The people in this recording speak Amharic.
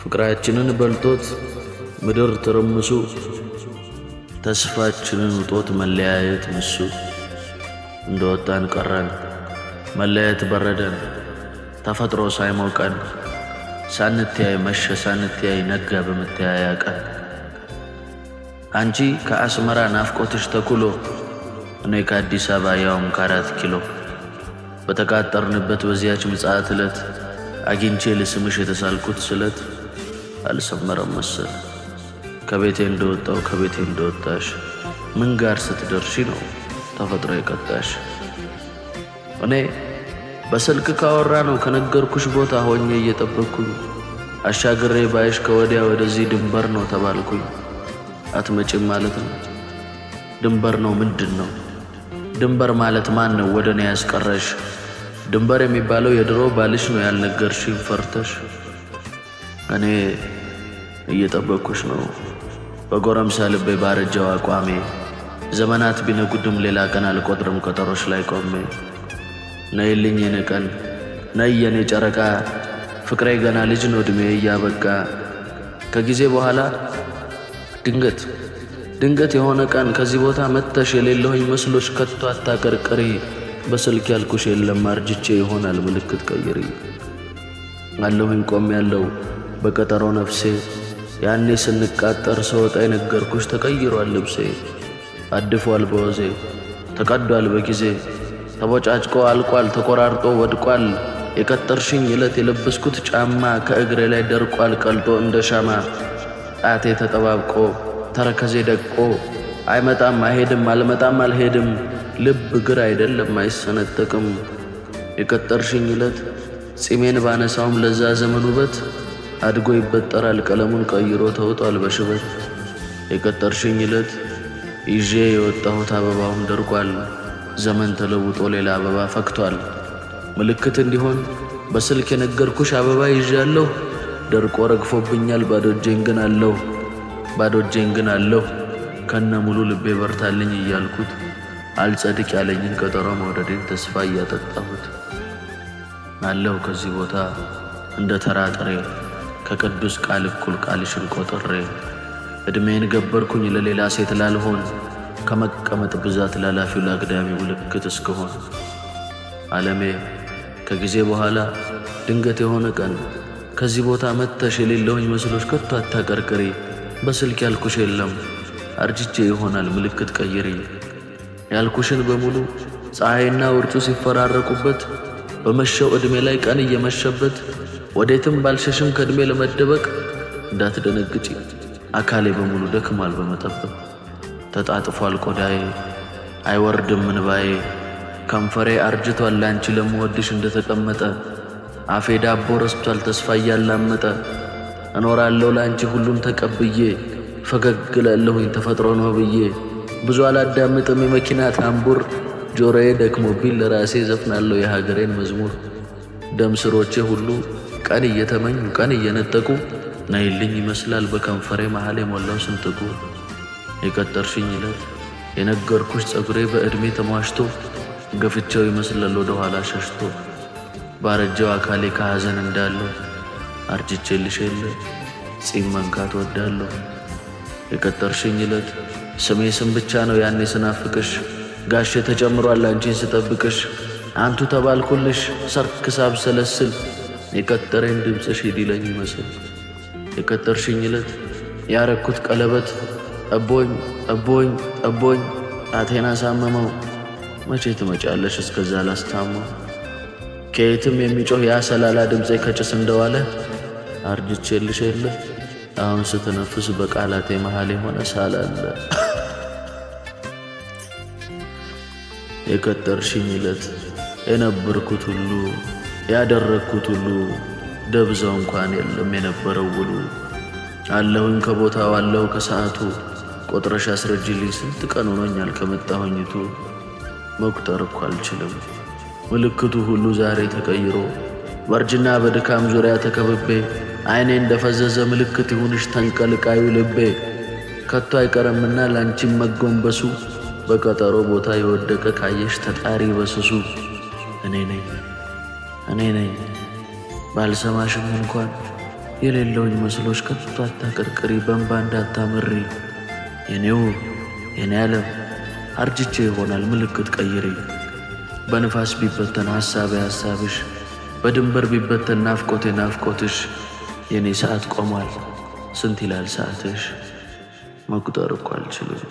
ፍቅራችንን በልቶት ምድር ትርምሱ ተስፋችንን ውጦት መለያየት ምሱ እንደወጣን ቀረን መለያየት በረደን ተፈጥሮ ሳይሞቀን ሳንተያይ መሸ ሳንተያይ ነጋ በመተያያ ቀን አንቺ ከአስመራ ናፍቆትሽ ተኩሎ እኔ ከአዲስ አበባ ያውም ከ4 ኪሎ በተቃጠርንበት በዚያች ምጽአት ዕለት አግኝቼ ልስምሽ የተሳልኩት ስለት አልሰመረም መሰል ከቤቴ እንደወጣው ከቤቴ እንደወጣሽ ምን ጋር ስትደርሺ ነው ተፈጥሮ የቀጣሽ እኔ በስልክ ካወራ ነው ከነገርኩሽ ቦታ ሆኜ እየጠበቅኩኝ አሻግሬ ባይሽ ከወዲያ ወደዚህ ድንበር ነው ተባልኩኝ አትመጪም ማለት ነው ድንበር ነው ምንድነው ድንበር ማለት ማን ነው ወደኔ ያስቀረሽ ድንበር የሚባለው የድሮ ባልሽ ነው ያልነገርሽኝ ፈርተሽ እኔ እየጠበቅኩሽ ነው በጎረምሳ ልቤ ባረጀው አቋሜ ዘመናት ቢነጉድም ሌላ ቀን አልቆጥርም ቀጠሮሽ ላይ ቆሜ ነይልኝ የኔ ቀን ነይ የኔ ጨረቃ ፍቅሬ ገና ልጅ ነው እድሜ እያበቃ ከጊዜ በኋላ ድንገት የሆነ ቀን ከዚህ ቦታ መጥተሽ የሌለሁኝ መስሎሽ ከቶ አታቀርቅሪ በስልክ ያልኩሽ የለም አርጅቼ ይሆናል ምልክት ቀይሪ አለሁኝ ቆም ያለው በቀጠሮ ነፍሴ ያኔ ስንቃጠር ሰወጣ የነገርኩሽ ተቀይሯል ልብሴ አድፏል በወዜ ተቀዷል በጊዜ ተቦጫጭቆ አልቋል ተቆራርጦ ወድቋል የቀጠርሽኝ ዕለት የለበስኩት ጫማ ከእግሬ ላይ ደርቋል ቀልጦ እንደ ሻማ ጣቴ ተጠባብቆ ተረከዜ ደቆ አይመጣም አይሄድም አልመጣም አልሄድም ልብ እግር አይደለም አይሰነጠቅም የቀጠርሽኝ ዕለት ጺሜን ባነሳውም ለዛ ዘመን ውበት አድጎ ይበጠራል ቀለሙን ቀይሮ ተውጧል በሽበት የቀጠርሽኝ ዕለት ይዤ የወጣሁት አበባውም ደርቋል ዘመን ተለውጦ ሌላ አበባ ፈክቷል ምልክት እንዲሆን በስልክ የነገርኩሽ አበባ ይዣለሁ ደርቆ ረግፎብኛል ባዶ እጄን ግን አለሁ ከነ ሙሉ ልቤ በርታልኝ እያልኩት አልጸድቅ ያለኝን ቀጠሮ መውደዴን ተስፋ እያጠጣሁት አለሁ ከዚህ ቦታ እንደ ተራጥሬ ከቅዱስ ቃል እኩል ቃልሽን ቆጥሬ እድሜን ገበርኩኝ ለሌላ ሴት ላልሆን ከመቀመጥ ብዛት ላላፊው ለአግዳሚው ምልክት እስከሆን ዓለሜ ከጊዜ በኋላ ድንገት የሆነ ቀን ከዚህ ቦታ መጥተሽ የሌለሁኝ መስሎሽ ከቶ አታቀርቅሪ በስልክ ያልኩሽ የለም አርጅቼ ይሆናል ምልክት ቀይሪ ያልኩሽን በሙሉ ፀሐይና ውርጩ ሲፈራረቁበት በመሸው እድሜ ላይ ቀን እየመሸበት ወዴትም ባልሸሽም ከእድሜ ለመደበቅ እንዳትደነግጪ አካሌ በሙሉ ደክሟል በመጠበቅ ተጣጥፏል ቆዳዬ አይወርድም እንባዬ ከንፈሬ አርጅቷል ላንቺ ለምወድሽ እንደተቀመጠ አፌ ዳቦ ረስቷል ተስፋ እያላመጠ እኖራለሁ ላንቺ ሁሉን ተቀብዬ ፈገግ እላለሁኝ ተፈጥሮ ነው ብዬ ብዙ አላዳምጥም የመኪና ታምቡር ጆሮዬ ደክሞብኝ ለራሴ ዘፍናለሁ የሀገሬን መዝሙር ደም ስሮቼ ሁሉ ቀን እየተመኙ ቀን እየነጠቁ ነይልኝ ይመስላል በከንፈሬ መሃል የሞላው ስንጥቁ የቀጠርሽኝ ዕለት የነገርኩሽ ጸጉሬ በዕድሜ ተሟሽቶ ገፍቼው ይመስላል ወደ ኋላ ሸሽቶ ባረጀው አካሌ ከሐዘን እንዳለው አርጅቼልሽ የለ ጺም መንካት ወዳለሁ የቀጠርሽኝ ዕለት ስሜ ስም ብቻ ነው ያኔ ስናፍቅሽ ጋሼ ተጨምሯል አንቺን ስጠብቅሽ አንቱ ተባልኩልሽ ሰርክ ሳብሰለስል የቀጠረኝ ድምፅሽ ይዲለኝ ይመስል የቀጠርሽኝ ዕለት ያረኩት ቀለበት ጠቦኝ ጣቴን አሳመመው መቼ ትመጫለሽ እስከዛ ላስታመው ከየትም የሚጮህ ያሰላላ ድምፄ ከጭስ እንደዋለ አርጅቼልሽ የለ አሁን ስትነፍስ በቃላቴ መሃል የሆነ ሳላለ የቀጠርሽኝ ዕለት የነበርኩት ሁሉ ያደረግኩት ሁሉ ደብዛው እንኳን የለም የነበረው ውሉ አለሁኝ ከቦታው አለሁ ከሰዓቱ ቆጥረሽ አስረጅልኝ ስንት ቀን ሆኖኛል ከመጣሁኝቱ መቁጠር እኮ አልችልም ምልክቱ ሁሉ ዛሬ ተቀይሮ በርጅና በድካም ዙሪያ ተከብቤ አይኔ እንደፈዘዘ ምልክት ይሁንሽ ተንቀልቃዩ ልቤ ከቶ አይቀርምና ላንቺም መጎንበሱ በቀጠሮ ቦታ የወደቀ ካየሽ ተጣሪ በስሱ እኔ ነኝ ባልሰማሽም እንኳን የሌለውኝ መስሎሽ ከቶ አታቀርቅሪ በእንባ እንዳታመሪ። የኔ ዓለም አርጅቼ ይሆናል ምልክት ቀይሪ። በንፋስ ቢበተን ሐሳብሽ በድንበር ቢበተን ናፍቆትሽ የኔ ሰዓት ቆሟል ስንት ይላል ሰዓትሽ መቁጠር እኮ አልችልም።